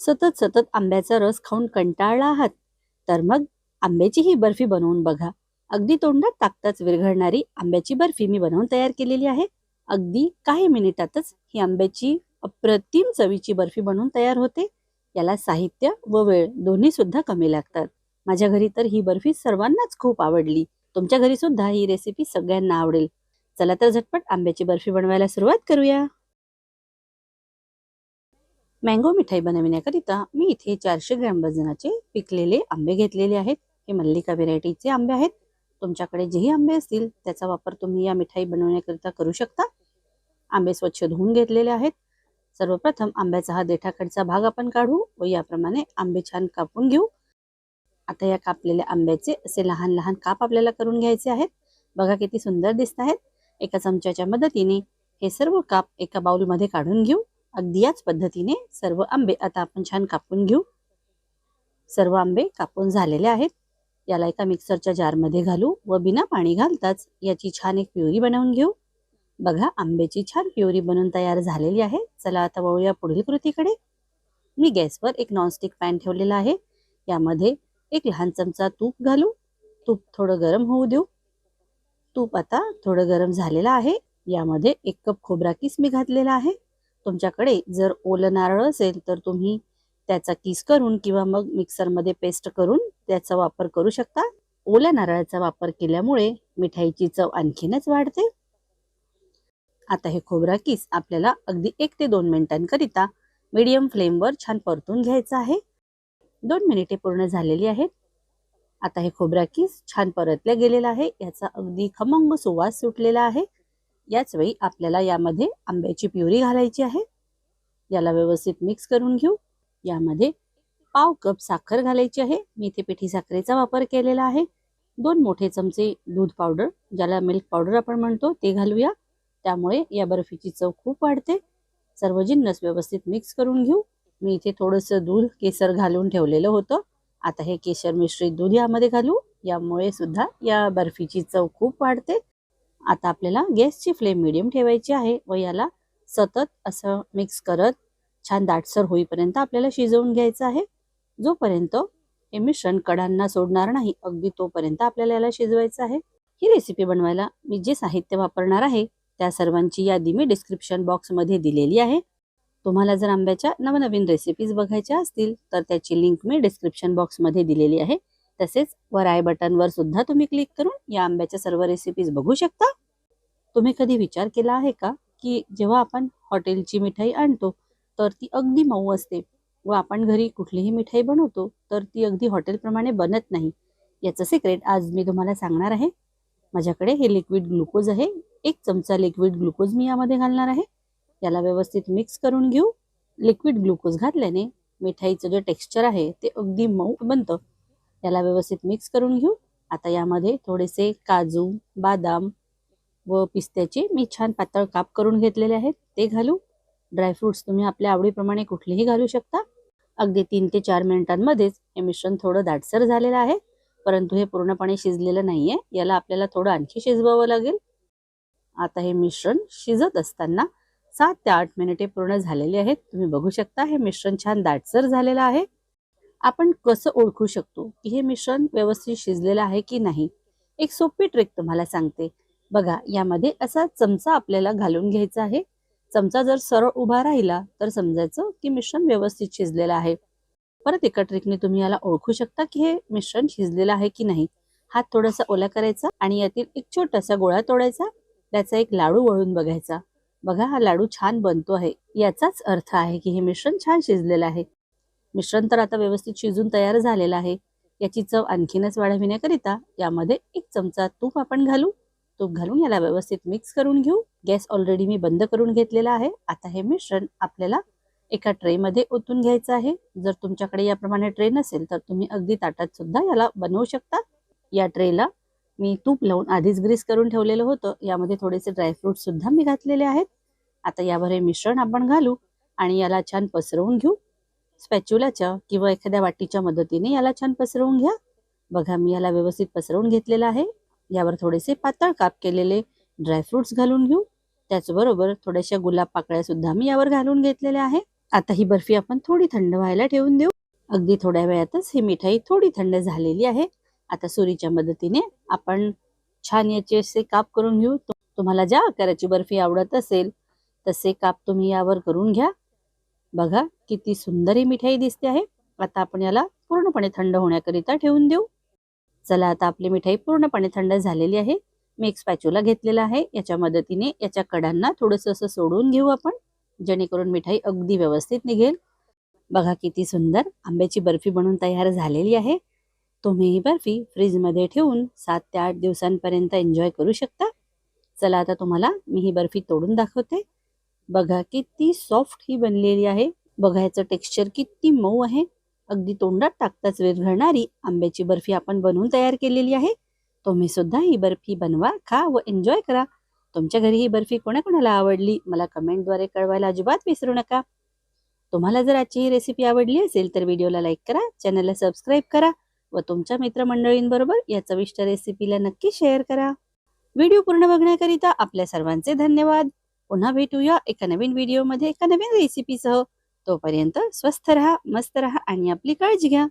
सतत सतत आंब्याचा रस खाऊन कंटाळला आहात तर मग आंब्याची ही बर्फी बनवून बघा. अगदी तोंडात टाकताच विरघळणारी आंब्याची बर्फी मी बनवून तयार केलेली आहे. अगदी काही मिनिटातच ही आंब्याची अप्रतिम चवीची बर्फी बनवून तयार होते. याला साहित्य व वेळ दोन्ही सुद्धा कमी लागतात. माझ्या घरी तर ही बर्फी सर्वांनाच खूप आवडली. तुमच्या घरी सुद्धा ही रेसिपी सगळ्यांना आवडेल. चला तर झटपट आंब्याची बर्फी बनवायला सुरुवात करूया. मँगो मिठाई बनविण्याकरिता मी इथे 400 ग्रॅम वजनाचे पिकलेले आंबे घेतलेले आहेत. हे मल्लिका व्हेरायटीचे आंबे आहेत. तुमच्याकडे जेही आंबे असतील त्याचा वापर तुम्ही या मिठाई बनवण्याकरिता करू शकता. आंबे स्वच्छ धुवून घेतलेले आहेत. सर्वप्रथम आंब्याचा हा देठाकडचा भाग आपण काढू व याप्रमाणे आंबे छान कापून घेऊ. आता या कापलेल्या आंब्याचे असे लहान लहान काप आपल्याला करून घ्यायचे आहेत. बघा किती सुंदर दिसत आहेत. एका चमच्याच्या मदतीने हे सर्व काप एका बाउलमध्ये काढून घेऊ. अगदी याच पद्धतीने सर्व आंबे आता आपण छान कापून घेऊ. सर्व आंबे कापून झालेले आहेत. याला एका मिक्सरच्या जारमध्ये घालू व बिना पाणी घालताच याची छान एक प्युरी बनवून घेऊ. बघा आंब्याची छान प्युरी बनवून तयार झालेली आहे. चला आता वळूया पुढील कृतीकडे. मी गॅसवर एक नॉनस्टिक पॅन ठेवलेला आहे. यामध्ये एक लहान चमचा तूप घालू. तूप थोडं गरम होऊ देऊ. तूप आता थोडं गरम झालेलं आहे. यामध्ये 1 कप खोबरा किस मी घातलेला आहे. तुमच्याकडे जर ओलं नारळ असेल तर तुम्ही त्याचा किस करून किंवा मग मिक्सरमध्ये पेस्ट करून त्याचा वापर करू शकता. ओल्या नारळाचा वापर केल्यामुळे मिठाईची चव आणखीनच वाढते. आता हे खोबरा किस आपल्याला अगदी 1 ते 2 मिनिटांकरिता मीडियम फ्लेमवर छान परतून घ्यायचा आहे. 2 मिनिटे पूर्ण झालेली आहेत. आता हे खोबरा किस छान परतल्या गेलेला आहे. याचा अगदी खमंग सुवास सुटलेला आहे. याच वेळी आपल्याला यामध्ये आंब्याची प्युरी घालायची आहे. याला व्यवस्थित मिक्स करून घेऊ. यामध्ये पाव कप साखर घालायची आहे. मी इथे पिठी साखरेचा वापर केलेला आहे. 2 मोठे चमचे दूध पावडर, ज्याला मिल्क पावडर आपण म्हणतो, ते घालूया. त्यामुळे या बर्फीची चव खूप वाढते. सर्व जिन्नस व्यवस्थित मिक्स करून घेऊ. मी इथे थोडंसं दूध केसर घालून ठेवलेलं होतं. आता हे केशर मिश्रित दूध यामध्ये घालू. यामुळे सुद्धा या बर्फीची चव खूप वाढते. आता आपल्याला गॅसची फ्लेम मीडियम ठेवायची आहे व याला सतत असं मिक्स करत छान दाटसर होईपर्यंत आपल्याला शिजवून घ्यायचं आहे. जोपर्यंत हे मिश्रण कडांना सोडणार नाही अगदी तोपर्यंत आपल्याला याला शिजवायचं आहे. ही रेसिपी बनवायला मी जे साहित्य वापरणार आहे त्या सर्वांची यादी मी डिस्क्रिप्शन बॉक्समध्ये दिलेली आहे. तुम्हाला जर आंब्याच्या नवनवीन रेसिपीज बघायच्या असतील तर त्याची लिंक मी डिस्क्रिप्शन बॉक्समध्ये दिलेली आहे. तसेच वर आय बटनवर सुद्धा तुम्ही क्लिक करून या आंब्याच्या सर्व रेसिपीज बघू शकता. तुम्ही कधी विचार केला आहे का की जेव्हा आपण हॉटेलची मिठाई आणतो तर ती अगदी मऊ असते व आपण घरी कुठलीही मिठाई बनवतो तर ती अगदी हॉटेलप्रमाणे बनत नाही. याचं सिक्रेट आज मी तुम्हाला सांगणार आहे. माझ्याकडे हे लिक्विड ग्लुकोज आहे. 1 चमचा लिक्विड ग्लुकोज मी यामध्ये घालणार आहे. याला व्यवस्थित मिक्स करून घेऊ. लिक्विड ग्लुकोज घातल्याने मिठाईचं जे टेक्स्चर आहे ते अगदी मऊ बनतं. याला व्यवस्थित मिक्स करून घेऊ. आता यामध्ये थोडेसे काजू, बदाम व पिस्त्याचे मी छान पातळ काप करून घेतलेले आहेत, ते घालू. ड्रायफ्रुट्स तुम्ही आपल्या आवडीप्रमाणे कुठलेही घालू शकता. अगदी 3 ते 4 मिनिटांमध्येच हे मिश्रण थोडं दाटसर झालेलं आहे, परंतु हे पूर्णपणे शिजलेलं नाहीये. याला आपल्याला थोडं आणखी शिजवावं लागेल. आता हे मिश्रण शिजत असताना 7 ते 8 मिनिटे पूर्ण झालेली आहेत. तुम्ही बघू शकता हे मिश्रण छान दाटसर झालेलं आहे. आपण कसं ओळखू शकतो की हे मिश्रण व्यवस्थित शिजलेलं आहे की नाही? एक सोपी ट्रिक तुम्हाला सांगते. बघा, यामध्ये असा चमचा आपल्याला घालून घ्यायचा आहे. चमचा जर सरळ उभा राहिला तर समजायचं की मिश्रण व्यवस्थित शिजलेलं आहे. परत एका ट्रिकने तुम्ही याला ओळखू शकता की हे मिश्रण शिजलेलं आहे की नाही. हात थोडासा ओला करायचा आणि यातील एक छोटासा गोळा तोडायचा. त्याचा एक लाडू वळून बघायचा. बघा, हा लाडू छान बनतो आहे. याचाच अर्थ आहे की हे मिश्रण छान शिजलेलं आहे. मिश्रण तर आता व्यवस्थित शिजून तयार झालेलं आहे. याची चव आणखीनच वाढविण्याकरिता यामध्ये 1 चमचा तूप आपण घालू. तूप घालून याला व्यवस्थित मिक्स करून घेऊ. गॅस ऑलरेडी मी बंद करून घेतलेला आहे. आता हे मिश्रण आपल्याला एका ट्रेमध्ये ओतून घ्यायचं आहे. जर तुमच्याकडे याप्रमाणे ट्रे नसेल तर तुम्ही अगदी ताटात सुद्धा याला बनवू शकता. या ट्रेला मी तूप लावून आधीच ग्रीस करून ठेवलेलं होतं. यामध्ये थोडेसे ड्रायफ्रूट सुद्धा मी घातलेले आहेत. आता यावर हे मिश्रण आपण घालू आणि याला छान पसरवून घेऊ. स्पॅच्युलाच्या किंवा एखाद्या वाटीच्या मदतीने याला छान पसरवून घ्या. बघा, मी याला व्यवस्थित पसरवून घेतलेलं आहे. यावर थोडेसे पातळ काप केलेले ड्रायफ्रुट्स घालून घेऊ. त्याचबरोबर थोड्याशा गुलाब पाकळ्या सुद्धा मी यावर घालून घेतलेल्या आहे. आता ही बर्फी आपण थोडी थंड व्हायला ठेवून देऊ. अगदी थोड्या वेळातच ही मिठाई थोडी थंड झालेली आहे. आता सुरीच्या मदतीने आपण छान याचे असे काप करून घेऊ. तुम्हाला ज्या आकाराची बर्फी आवडत असेल तसे काप तुम्ही यावर करून घ्या. बघा किती सुंदर ही मिठाई दिसते आहे. आता आपण याला पूर्णपणे थंड होण्याकरिता ठेवून देऊ. चला आता आपली मिठाई पूर्णपणे थंड झालेली आहे. मी एक स्पॅच्युला घेतलेला आहे. याच्या मदतीने याच्या कडांना थोडंसं असं सोडून घेऊ आपण, जेणेकरून मिठाई अगदी व्यवस्थित निघेल. बघा किती सुंदर आंब्याची बर्फी बनून तयार झालेली आहे. तुम्ही ही बर्फी फ्रीजमध्ये ठेवून 7 ते 8 दिवसांपर्यंत एन्जॉय करू शकता. चला आता तुम्हाला मी ही बर्फी तोडून दाखवते. बघा किती सॉफ्ट ही बनलेली आहे. बघा याचं टेक्स्चर किती मऊ आहे. अगदी तोंडात टाकताच विरघळणारी आंब्याची बर्फी आपण बनवून तयार केलेली आहे. तुम्ही सुद्धा ही बर्फी बनवा, खा व एन्जॉय करा. तुमच्या घरी ही बर्फी कोणाकोणाला आवडली मला कमेंटद्वारे कळवायला अजिबात विसरू नका. तुम्हाला जर आजची ही रेसिपी आवडली असेल तर व्हिडिओला लाईक करा, चॅनलला सबस्क्राईब करा व तुमच्या मित्रमंडळींबरोबर या चविष्ट रेसिपीला नक्की शेअर करा. व्हिडिओ पूर्ण बघण्याकरिता आपल्या सर्वांचे धन्यवाद. पुन्हा भेटूया एका नवीन व्हिडिओमध्ये एका नवीन रेसिपीसह. तोपर्यंत स्वस्थ रहा, मस्त रहा आणि आपली काळजी घ्या.